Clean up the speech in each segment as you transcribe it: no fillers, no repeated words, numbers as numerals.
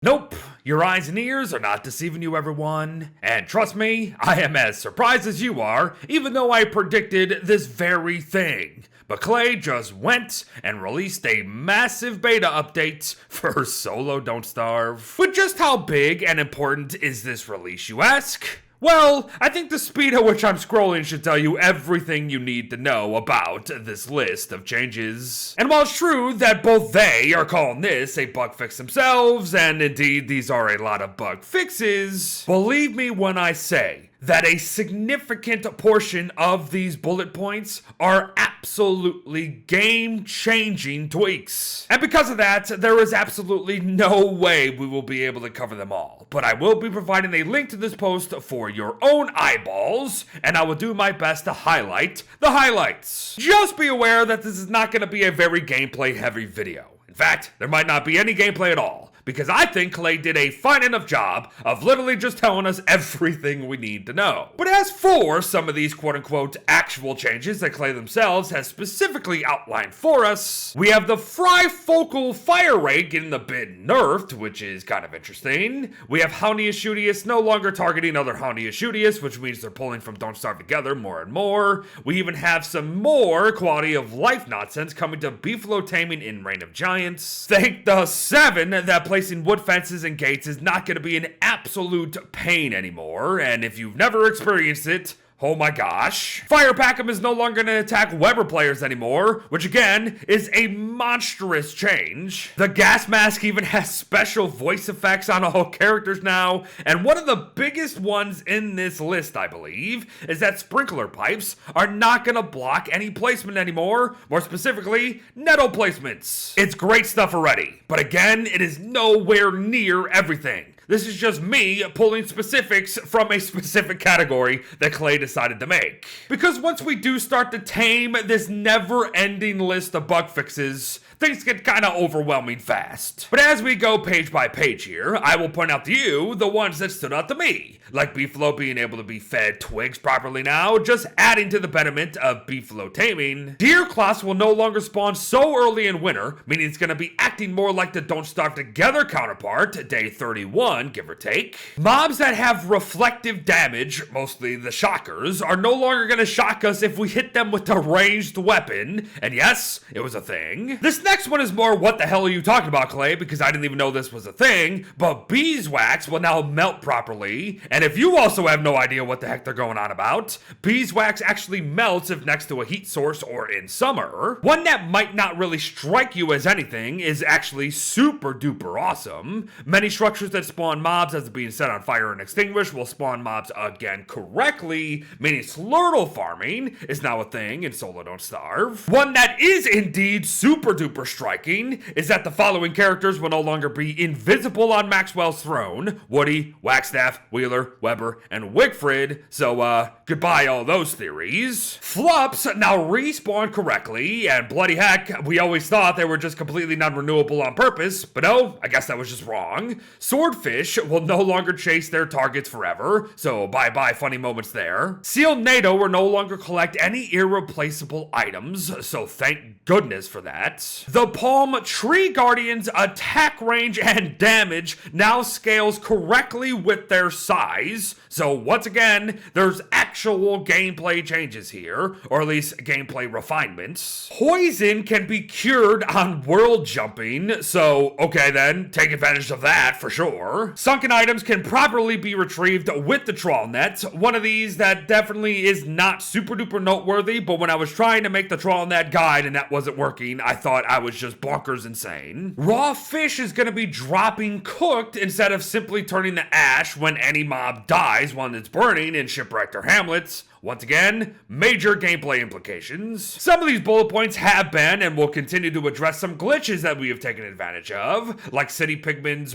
Nope, your eyes and ears are not deceiving you, everyone. And trust me, I am as surprised as you are, even though I predicted this very thing. But Clay just went and released a massive beta update for Solo Don't Starve. But just how big and important is this release, you ask? Well, I think the speed at which I'm scrolling should tell you everything you need to know about this list of changes. And while it's true that both they are calling this a bug fix themselves, and indeed these are a lot of bug fixes, believe me when I say that a significant portion of these bullet points are absolutely game-changing tweaks. And because of that, there is absolutely no way we will be able to cover them all. But I will be providing a link to this post for your own eyeballs, and I will do my best to highlight the highlights. Just be aware that this is not going to be a very gameplay-heavy video. In fact, there might not be any gameplay at all, because I think Clay did a fine enough job of literally just telling us everything we need to know. But as for some of these quote-unquote actual changes that Clay themselves has specifically outlined for us, we have the focal fire rate getting a bit nerfed, which is kind of interesting. We have Houndius no longer targeting other Houndius, which means they're pulling from Don't Starve Together more and more. We even have some more quality of life nonsense coming to beefalo taming in Reign of Giants. Thank the 7 that placing wood fences and gates is not going to be an absolute pain anymore, and if you've never experienced it, oh my gosh. Fire Packham is no longer going to attack Weber players anymore, which again is a monstrous change. The gas mask even has special voice effects on all characters now, and one of the biggest ones in this list, I believe, is that sprinkler pipes are not going to block any placement anymore, more specifically, netto placements. It's great stuff already, but again, it is nowhere near everything. This is just me pulling specifics from a specific category that Clay decided to make. Because once we do start to tame this never-ending list of bug fixes, things get kind of overwhelming fast. But as we go page by page here, I will point out to you the ones that stood out to me, like beefalo being able to be fed twigs properly now, just adding to the betterment of beefalo taming. Deer class will no longer spawn so early in winter, meaning it's going to be acting more like the Don't Starve Together counterpart, day 31, give or take. Mobs that have reflective damage, mostly the shockers, are no longer going to shock us if we hit them with a ranged weapon, and yes, it was a thing. This next one is more what the hell are you talking about, Clay, because I didn't even know this was a thing, but beeswax will now melt properly, and if you also have no idea what the heck they're going on about, beeswax actually melts if next to a heat source or in summer. One that might not really strike you as anything is actually super duper awesome. Many structures that spawn mobs as being set on fire and extinguished will spawn mobs again correctly, meaning slurtle farming is now a thing in Solo Don't Starve. One that is indeed super duper striking is that the following characters will no longer be invisible on Maxwell's throne: Woody, Wagstaff, Wheeler, Weber, and Wigfrid, so goodbye all those theories. Flops now respawn correctly, and bloody heck, we always thought they were just completely non-renewable on purpose, but no, I guess that was just wrong. Swordfish will no longer chase their targets forever, so bye-bye funny moments there. Seal NATO will no longer collect any irreplaceable items, so thank goodness for that. The Palm Tree Guardian's attack range and damage now scales correctly with their size, so once again, there's actual gameplay changes here, or at least gameplay refinements. Poison can be cured on world jumping, so okay then, take advantage of that for sure. Sunken items can properly be retrieved with the trawl net. One of these that definitely is not super duper noteworthy, but when I was trying to make the trawl net guide and that wasn't working, I thought I was just bonkers insane. Raw fish is going to be dropping cooked instead of simply turning to ash when any mob dies when it's burning in Shipwrecked or Hamlets. Once again, major gameplay implications. Some of these bullet points have been and will continue to address some glitches that we have taken advantage of, like city pigments,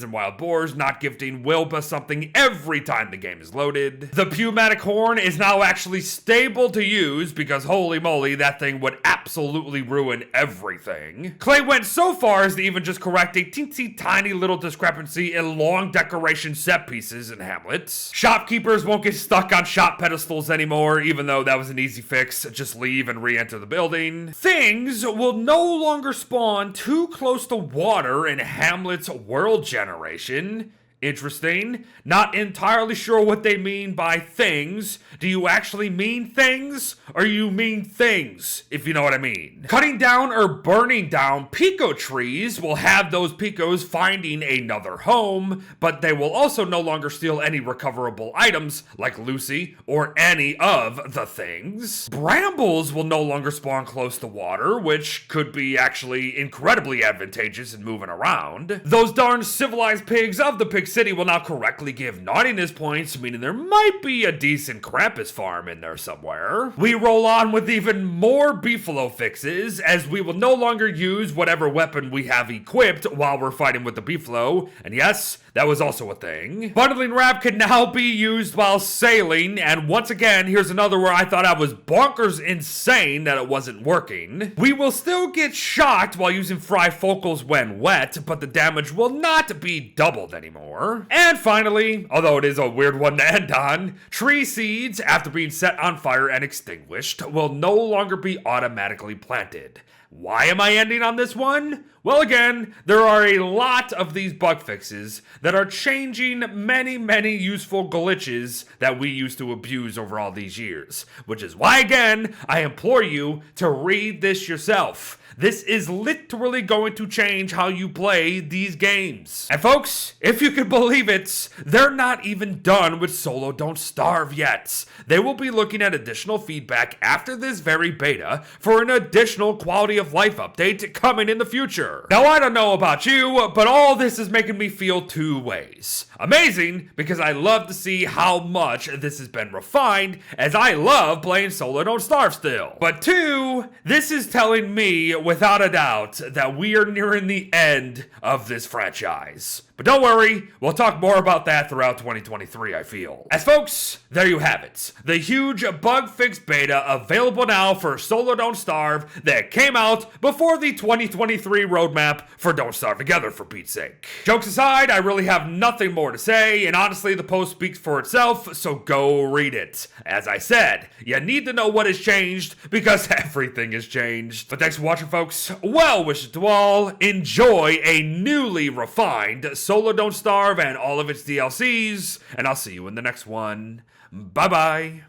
and wild boars not gifting Wilbur something every time the game is loaded. The pneumatic horn is now actually stable to use because holy moly, that thing would absolutely ruin everything. Clay went so far as to even just correct a teensy tiny little discrepancy in long decoration set pieces in Hamlet. Shopkeepers won't get stuck on shop pedestals levels anymore, even though that was an easy fix. Just leave and re-enter the building. Things will no longer spawn too close to water in Hamlet's world generation. Interesting. Not entirely sure what they mean by things. Do you actually mean things? Or you mean things, if you know what I mean? Cutting down or burning down pico trees will have those picos finding another home, but they will also no longer steal any recoverable items like Lucy or any of the things. Brambles will no longer spawn close to water, which could be actually incredibly advantageous in moving around. Those darn civilized pigs of the pig city will now correctly give naughtiness points, meaning there might be a decent Krampus farm in there somewhere. We roll on with even more beefalo fixes, as we will no longer use whatever weapon we have equipped while we're fighting with the beefalo, and yes, that was also a thing. Bundling wrap can now be used while sailing, and once again, here's another where I thought I was bonkers insane that it wasn't working. We will still get shocked while using fry focals when wet, but the damage will not be doubled anymore. And finally, although it is a weird one to end on, tree seeds, after being set on fire and extinguished, will no longer be automatically planted. Why am I ending on this one? Well, again, there are a lot of these bug fixes that are changing many useful glitches that we used to abuse over all these years. Which is why, again, I implore you to read this yourself. This is literally going to change how you play these games. And folks, if you can believe it, they're not even done with Solo Don't Starve yet. They will be looking at additional feedback after this very beta for an additional quality of life update coming in the future. Now, I don't know about you, but all this is making me feel two ways. Amazing, because I love to see how much this has been refined, as I love playing Solo Don't Starve still. But two, this is telling me without a doubt that we are nearing the end of this franchise. But don't worry, we'll talk more about that throughout 2023, I feel. As folks, there you have it. The huge bug fix beta available now for Solo Don't Starve that came out before the 2023 roadmap for Don't Starve Together, for Pete's sake. Jokes aside, I really have nothing more to say, and honestly, the post speaks for itself, so go read it. As I said, you need to know what has changed, because everything has changed. But thanks for watching, folks. Well wishes to all. Enjoy a newly refined Solo Don't Starve and all of its DLCs, and I'll see you in the next one. Bye-bye.